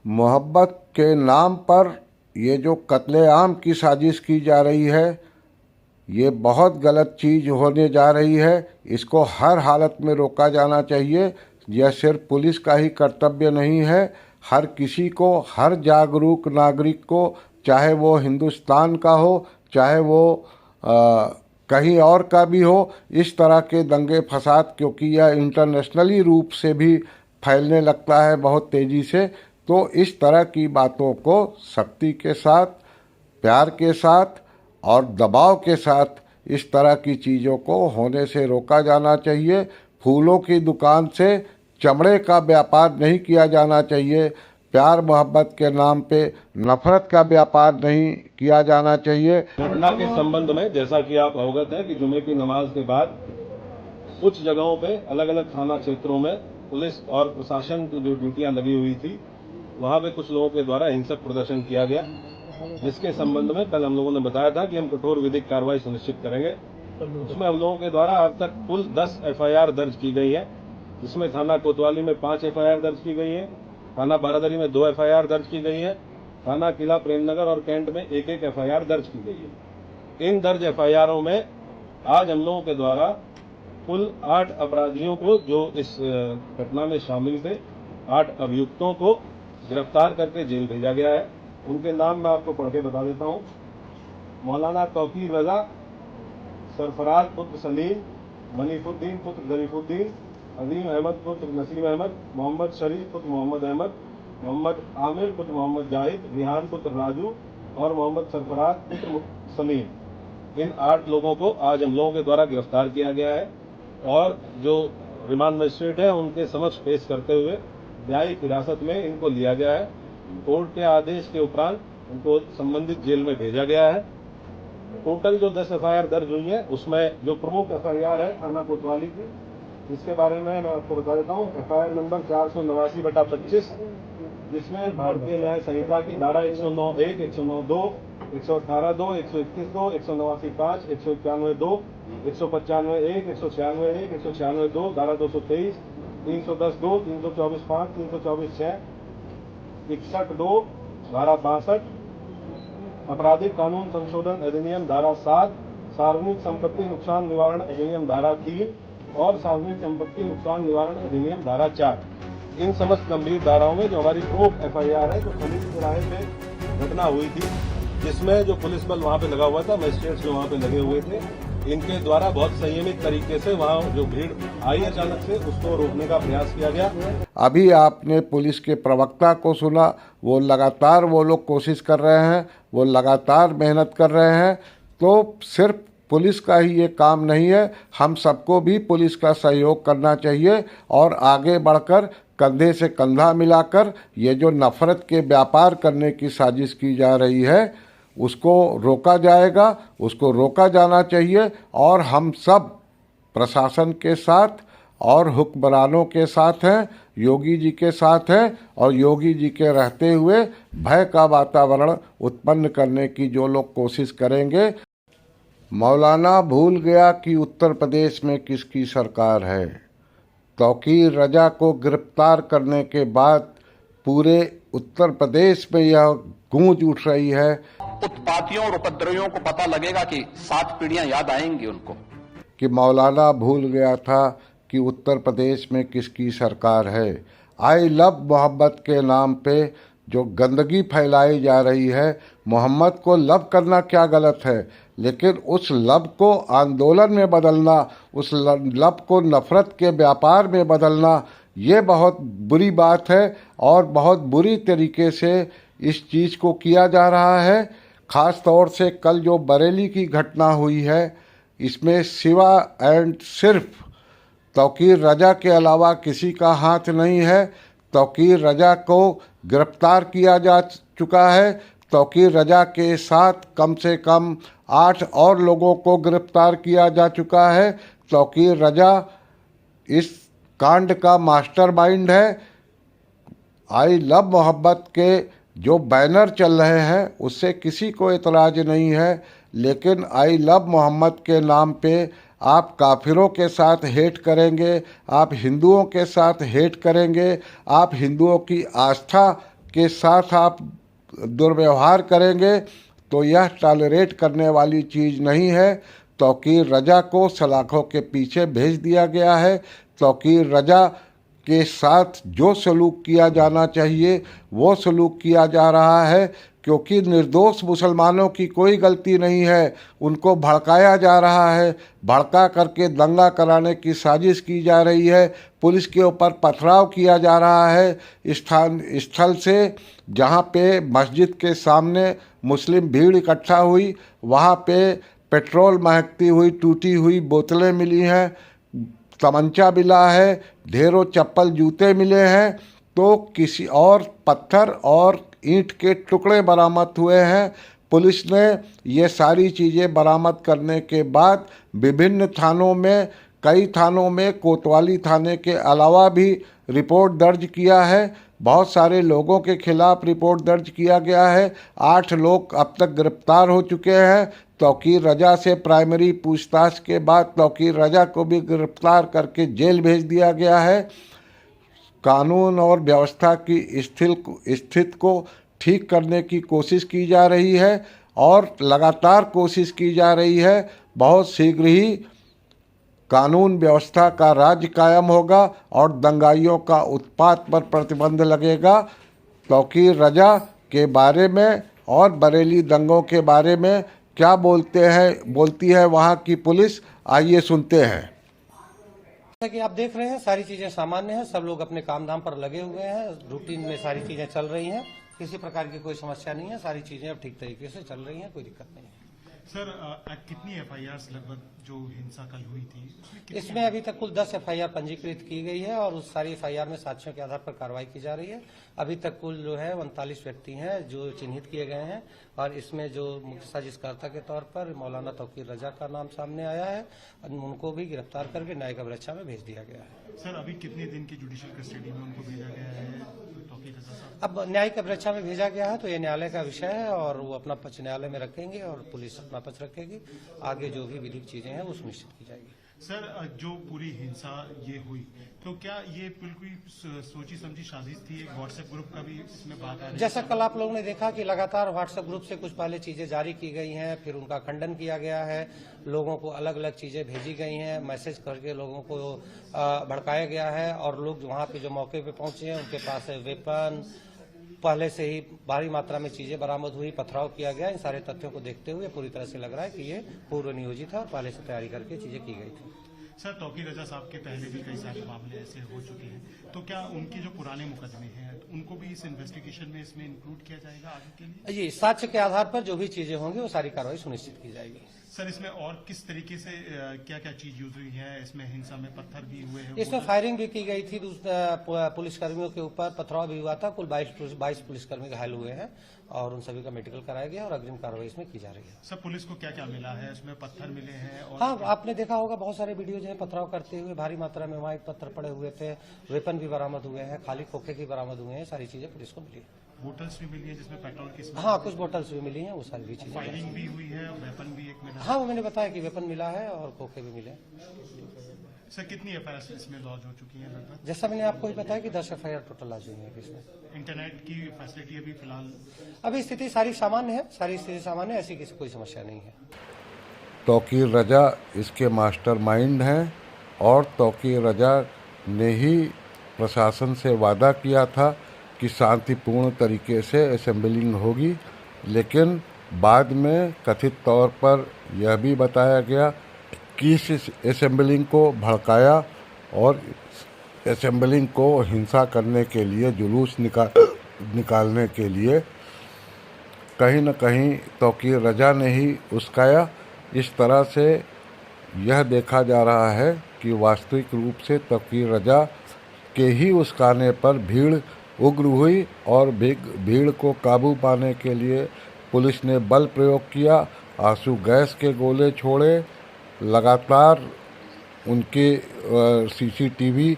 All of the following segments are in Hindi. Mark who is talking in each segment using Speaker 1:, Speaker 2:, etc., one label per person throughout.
Speaker 1: मोहब्बत के नाम पर ये जो कत्लेआम की साजिश की जा रही है, ये बहुत गलत चीज़ होने जा रही है। इसको हर हालत में रोका जाना चाहिए। यह सिर्फ पुलिस का ही कर्तव्य नहीं है, हर किसी को, हर जागरूक नागरिक को, चाहे वो हिंदुस्तान का हो, चाहे वो कहीं और का भी हो, इस तरह के दंगे फसाद, क्योंकि यह इंटरनेशनली रूप से भी फैलने लगता है बहुत तेज़ी से, तो इस तरह की बातों को सख्ती के साथ, प्यार के साथ और दबाव के साथ इस तरह की चीज़ों को होने से रोका जाना चाहिए। फूलों की दुकान से चमड़े का व्यापार नहीं किया जाना चाहिए। प्यार मोहब्बत के नाम पे नफरत का व्यापार नहीं किया जाना चाहिए।
Speaker 2: घटना के संबंध में जैसा कि आप अवगत हैं कि जुमे की नमाज के बाद कुछ जगहों पे अलग अलग थाना क्षेत्रों में पुलिस और प्रशासन की जो ड्यूटियां लगी हुई थी, वहां पे कुछ लोगों के द्वारा हिंसक प्रदर्शन किया गया, जिसके संबंध में कल हम लोगों ने बताया था कि हम कठोर विधिक कार्रवाई सुनिश्चित करेंगे। उसमें हम लोगों के द्वारा अब तक कुल 10 FIR दर्ज की गई है, जिसमें थाना कोतवाली में 5 FIR दर्ज की गई है, थाना बारादरी में 2 FIR दर्ज की गई है, थाना किला प्रेमनगर और कैंट में 1-1 FIR दर्ज की गई है। इन दर्ज FIRों में आज हम लोगों के द्वारा कुल 8 अपराधियों को, जो इस घटना में शामिल थे, 8 अभियुक्तों को गिरफ्तार करके जेल भेजा गया है। उनके नाम मैं आपको पढ़ के बता देता हूँ। मौलाना तौकीर रजा, सरफराज पुत्र सलीम, मनीफुद्दीन पुत्र जरीफुद्दीन, अजीम अहमद पुत्र नसीम अहमद, मोहम्मद शरीफ पुत्र मोहम्मद अहमद, मोहम्मद आमिर पुत्र मोहम्मद जाहिद, रिहान पुत्र राजू और मोहम्मद सरफराज पुत्र सलीम। इन 8 लोगों को आज हम लोगों के द्वारा गिरफ्तार किया गया है और जो रिमांड मजिस्ट्रेट है उनके समक्ष पेश करते हुए न्यायिक हिरासत में इनको लिया गया है। कोर्ट के आदेश के उपरांत उनको संबंधित जेल में भेजा गया है। टोटल जो 10 FIR दर्ज हुई है, उसमें जो प्रमुख FIR है थाना कोतवाली की, इसके बारे में मैं आपको बता देता हूँ। FIR नंबर 489/25, जिसमें भारतीय न्याय संहिता की धारा 109(1), 109(2), 118(2), 121(2), 189(5), 191(2), 195(1), 196(1), 196(2), धारा 223, 310(2), 324(5), 324(6), 61(2), धारा 62, आपराधिक कानून संशोधन अधिनियम धारा 7, सार्वजनिक संपत्ति नुकसान निवारण अधिनियम धारा 3 और सार्वजनिक संपत्ति नुकसान निवारण अधिनियम धारा 4। इन समस्त गंभीर धाराओं में जो हमारी प्रमुख FIR है, जो खलील तिराहे पे घटना हुई थी, जिसमें जो पुलिस बल वहां पे लगा हुआ था, मजिस्ट्रेट्स जो वहां पे लगे हुए थे, इनके द्वारा बहुत संयमित तरीके से वहां जो भीड़ आई अचानक से, उसको रोकने का प्रयास किया गया।
Speaker 1: अभी आपने पुलिस के प्रवक्ता को सुना, वो लगातार वो लोग कोशिश कर रहे हैं, वो लगातार मेहनत कर रहे हैं। तो सिर्फ पुलिस का ही ये काम नहीं है, हम सबको भी पुलिस का सहयोग करना चाहिए और आगे बढ़कर कंधे से कंधा मिलाकर ये जो नफ़रत के व्यापार करने की साजिश की जा रही है, उसको रोका जाएगा, उसको रोका जाना चाहिए। और हम सब प्रशासन के साथ और हुक्मरानों के साथ हैं, योगी जी के साथ हैं, और योगी जी के रहते हुए भय का वातावरण उत्पन्न करने की जो लोग कोशिश करेंगे। मौलाना भूल गया कि उत्तर प्रदेश में किसकी सरकार है। तौकीर रजा को गिरफ्तार करने के बाद पूरे उत्तर प्रदेश में यह गूंज उठ रही है।
Speaker 3: उत्पातियों और उपद्रवियों को पता लगेगा कि 7 पीढ़ियां याद आएंगी उनको,
Speaker 1: कि मौलाना भूल गया था कि उत्तर प्रदेश में किसकी सरकार है। आई लव मोहब्बत के नाम पे जो गंदगी फैलाई जा रही है, मोहम्मद को लव करना क्या गलत है, लेकिन उस लव को आंदोलन में बदलना, उस लव को नफ़रत के व्यापार में बदलना, ये बहुत बुरी बात है और बहुत बुरी तरीके से इस चीज़ को किया जा रहा है। ख़ास तौर से कल जो बरेली की घटना हुई है, इसमें सिवा एंड सिर्फ तौकीर रजा के अलावा किसी का हाथ नहीं है। तौकीर रजा को गिरफ्तार किया जा चुका है। तौकीर रजा के साथ कम से कम 8 और लोगों को गिरफ्तार किया जा चुका है। तौकीर रजा इस कांड का मास्टरमाइंड है। आई लव मोहब्बत के जो बैनर चल रहे हैं उससे किसी को एतराज़ नहीं है, लेकिन आई लव मोहम्मद के नाम पे आप काफिरों के साथ हेट करेंगे, आप हिंदुओं के साथ हेट करेंगे, आप हिंदुओं की आस्था के साथ आप दुर्व्यवहार करेंगे तो यह टॉलरेट करने वाली चीज़ नहीं है। तौकीर रजा को सलाखों के पीछे भेज दिया गया है। तौकीर रजा के साथ जो सलूक किया जाना चाहिए वो सलूक किया जा रहा है, क्योंकि निर्दोष मुसलमानों की कोई गलती नहीं है, उनको भड़काया जा रहा है, भड़का करके दंगा कराने की साजिश की जा रही है, पुलिस के ऊपर पथराव किया जा रहा है। स्थल से जहाँ पे मस्जिद के सामने मुस्लिम भीड़ इकट्ठा हुई, वहाँ पे पेट्रोल महकती हुई टूटी हुई बोतलें मिली हैं, तमंचा मिला है, ढेरों चप्पल जूते मिले हैं, तो किसी और पत्थर और ईंट के टुकड़े बरामद हुए हैं। पुलिस ने ये सारी चीज़ें बरामद करने के बाद विभिन्न थानों में, कई थानों में कोतवाली थाने के अलावा भी रिपोर्ट दर्ज किया है। बहुत सारे लोगों के खिलाफ रिपोर्ट दर्ज किया गया है। 8 लोग अब तक गिरफ्तार हो चुके हैं। तौकीर रजा से प्राइमरी पूछताछ के बाद तौकीर रजा को भी गिरफ्तार करके जेल भेज दिया गया है। कानून और व्यवस्था की स्थिति को ठीक करने की कोशिश की जा रही है और लगातार कोशिश की जा रही है। बहुत शीघ्र ही कानून व्यवस्था का राज्य कायम होगा और दंगाइयों का उत्पात पर प्रतिबंध लगेगा। तौकीर रजा के बारे में और बरेली दंगों के बारे में क्या बोलती है वहाँ की पुलिस, आइए सुनते हैं।
Speaker 4: जैसा कि आप देख रहे हैं सारी चीजें सामान्य हैं, सब लोग अपने काम धाम पर लगे हुए हैं, रूटीन में सारी चीजें चल रही हैं, किसी प्रकार की कोई समस्या नहीं है, सारी चीजें अब ठीक तरीके से चल रही हैं, कोई दिक्कत नहीं है।
Speaker 5: सर कितनी एफआईआर लगभग जो हिंसा कल हुई थी
Speaker 4: इसमें अभी तक कुल 10 एफआईआर पंजीकृत की गई है और उस सारी एफआईआर में साक्ष्यों के आधार पर कार्रवाई की जा रही है। अभी तक कुल जो है 39 व्यक्ति हैं जो चिन्हित किए गए हैं और इसमें जो मुख्य साजिशकर्ता के तौर पर मौलाना तौकीर रजा का नाम सामने आया है, उनको भी गिरफ्तार करके न्यायिक अभिरक्षा में भेज दिया गया है।
Speaker 5: सर अभी कितने दिन की जुडिशियल कस्टडी में उनको भेजा गया है तौकीर रजा साहब?
Speaker 4: अब न्यायिक अभिरक्षा में भेजा गया है तो ये न्यायालय का विषय है और वो अपना पक्ष न्यायालय में रखेंगे और पुलिस अपना पक्ष रखेगी। आगे जो भी विधिक चीजें हैं वो सुनिश्चित की जाएगी।
Speaker 5: सर जो पूरी हिंसा ये हुई तो क्या ये बिल्कुल सोची समझी साजिश थी? एक व्हाट्सएप ग्रुप का भी इसमें बात आ रही है।
Speaker 4: जैसा कल आप लोगों ने देखा कि लगातार व्हाट्सएप ग्रुप से कुछ पहले चीजें जारी की गई हैं, फिर उनका खंडन किया गया है, लोगों को अलग अलग चीजें भेजी गई हैं, मैसेज करके लोगों को भड़काया गया है और लोग वहाँ पे जो मौके पे पहुंचे हैं उनके पास वेपन, पहले से ही भारी मात्रा में चीजें बरामद हुई, पथराव किया गया। इन सारे तथ्यों को देखते हुए पूरी तरह से लग रहा है कि ये पूर्व नियोजित है और पहले से तैयारी करके चीजें की गई थी।
Speaker 5: सर तौकीर रजा साहब के पहले भी कई सारे मामले ऐसे हो चुके हैं, तो क्या उनके जो पुराने मुकदमे हैं उनको भी इस इन्वेस्टिगेशन में इसमें इंक्लूड किया जाएगा आगे के लिए?
Speaker 4: जी, साक्ष्य के आधार पर जो भी चीजें होंगी वो सारी कार्रवाई सुनिश्चित की जाएगी।
Speaker 5: सर इसमें और किस तरीके से क्या क्या चीज यूज हुई है? इसमें हिंसा में पत्थर भी हुए हैं,
Speaker 4: इसमें फायरिंग भी की गई थी, पुलिसकर्मियों के ऊपर पथराव भी हुआ था। कुल 22 पुलिसकर्मी घायल हुए हैं और उन सभी का मेडिकल कराया गया और अग्रिम कार्रवाई इसमें की जा रही है।
Speaker 5: सर पुलिस को क्या क्या मिला है? इसमें पत्थर मिले हैं और
Speaker 4: हाँ, आपने देखा होगा बहुत सारे वीडियो जो है पथराव करते हुए भारी मात्रा में वहाँ पत्थर पड़े हुए थे, वेपन भी बरामद हुए हैं, खाली खोखे भी बरामद हुए हैं, सारी चीजें पुलिस को मिली।
Speaker 5: बोतल्स भी मिली है जिसमें पेट्रोल की
Speaker 4: हाँ, कुछ बोतल्स भी मिली हैं, वो सारी भी चीजें।
Speaker 5: फायरिंग भी हुई है, वेपन भी एक मिला।
Speaker 4: हाँ, वो मैंने बताया कि वेपन मिला है और खोखे भी मिले।
Speaker 5: सर कितनी एफआईआर इसमें लॉन्च हो चुकी है लगभग?
Speaker 4: जैसा मैंने आपको भी बताया कि 10 एफआईआर टोटल लॉन्च हुई है इसमें।
Speaker 5: इंटरनेट की फैसिलिटी अभी फिलहाल
Speaker 4: अभी स्थिति सारी सामान्य है, सारी स्थिति सामान्य है, ऐसी किसी कोई समस्या नहीं है।
Speaker 1: तौकीर रजा इसके मास्टरमाइंड हैं और तौकीर रजा ने ही प्रशासन से वादा किया था कि शांतिपूर्ण तरीके से असेंबलिंग होगी, लेकिन बाद में कथित तौर पर यह भी बताया गया कि इस असेंबलिंग को भड़काया और असेंबलिंग को हिंसा करने के लिए, जुलूस निकालने के लिए कहीं न कहीं तौकीर रजा ने ही उस्काया। इस तरह से यह देखा जा रहा है कि वास्तविक रूप से तौकीर रजा के ही उस्काने पर भीड़ उग्र हुई और भीड़ को काबू पाने के लिए पुलिस ने बल प्रयोग किया, आंसू गैस के गोले छोड़े, लगातार उनके सीसीटीवी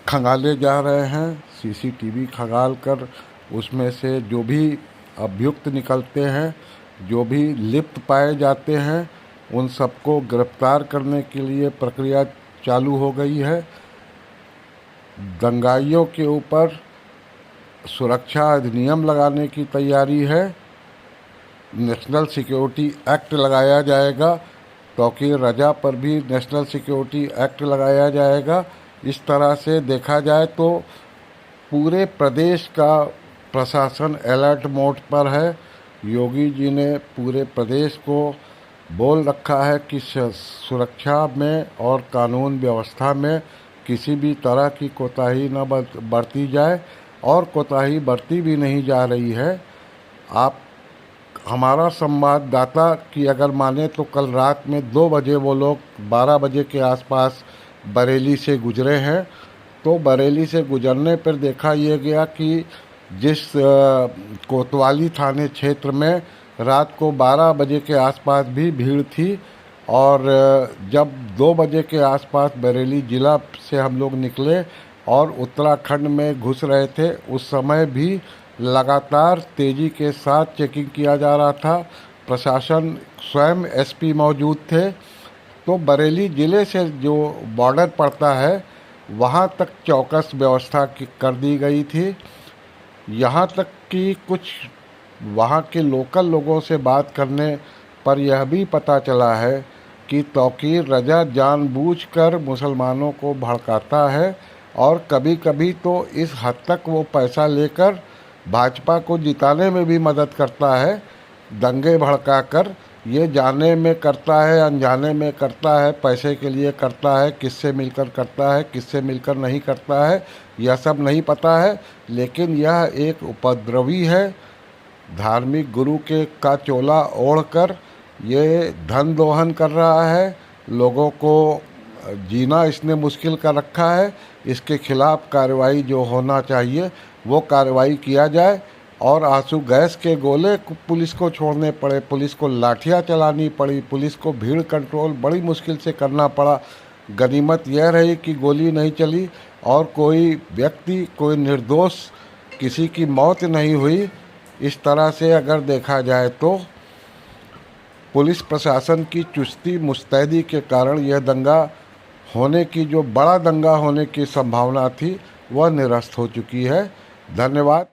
Speaker 1: खंगाले जा रहे हैं। सीसीटीवी खंगाल कर उसमें से जो भी अभियुक्त निकलते हैं, जो भी लिप्त पाए जाते हैं, उन सबको गिरफ्तार करने के लिए प्रक्रिया चालू हो गई है। दंगाइयों के ऊपर सुरक्षा अधिनियम लगाने की तैयारी है। नेशनल सिक्योरिटी एक्ट लगाया जाएगा, तौकीर रजा पर भी नेशनल सिक्योरिटी एक्ट लगाया जाएगा। इस तरह से देखा जाए तो पूरे प्रदेश का प्रशासन अलर्ट मोड पर है। योगी जी ने पूरे प्रदेश को बोल रखा है कि सुरक्षा में और कानून व्यवस्था में किसी भी तरह की कोताही न बरती जाए, और कोताही बरती भी नहीं जा रही है। आप हमारा संवाददाता की अगर माने तो कल रात में 2 बजे वो लोग 12 बजे के आसपास बरेली से गुजरे हैं। तो बरेली से गुजरने पर देखा यह गया कि जिस कोतवाली थाने क्षेत्र में रात को 12 बजे के आसपास भी भीड़ थी, और जब 2 बजे के आसपास बरेली ज़िला से हम लोग निकले और उत्तराखंड में घुस रहे थे, उस समय भी लगातार तेज़ी के साथ चेकिंग किया जा रहा था। प्रशासन स्वयं एसपी मौजूद थे। तो बरेली ज़िले से जो बॉर्डर पड़ता है वहाँ तक चौकस व्यवस्था कर दी गई थी। यहाँ तक कि कुछ वहाँ के लोकल लोगों से बात करने पर यह भी पता चला है कि तौकीर रजा जानबूझकर मुसलमानों को भड़काता है, और कभी कभी तो इस हद तक वो पैसा लेकर भाजपा को जिताने में भी मदद करता है। दंगे भड़काकर ये जाने में करता है, अनजाने में करता है, पैसे के लिए करता है, किससे मिलकर करता है, किससे मिलकर नहीं करता है, यह सब नहीं पता है। लेकिन यह एक उपद्रवी है। धार्मिक गुरु का चोला ओढ़कर ये धन दोहन कर रहा है। लोगों को जीना इसने मुश्किल कर रखा है। इसके खिलाफ कार्रवाई जो होना चाहिए वो कार्रवाई किया जाए, और आंसू गैस के गोले पुलिस को छोड़ने पड़े, पुलिस को लाठियाँ चलानी पड़ी, पुलिस को भीड़ कंट्रोल बड़ी मुश्किल से करना पड़ा। गनीमत यह रही कि गोली नहीं चली और कोई व्यक्ति, कोई निर्दोष किसी की मौत नहीं हुई। इस तरह से अगर देखा जाए तो पुलिस प्रशासन की चुस्ती मुस्तैदी के कारण यह दंगा होने की, जो बड़ा दंगा होने की संभावना थी, वह निरस्त हो चुकी है। धन्यवाद।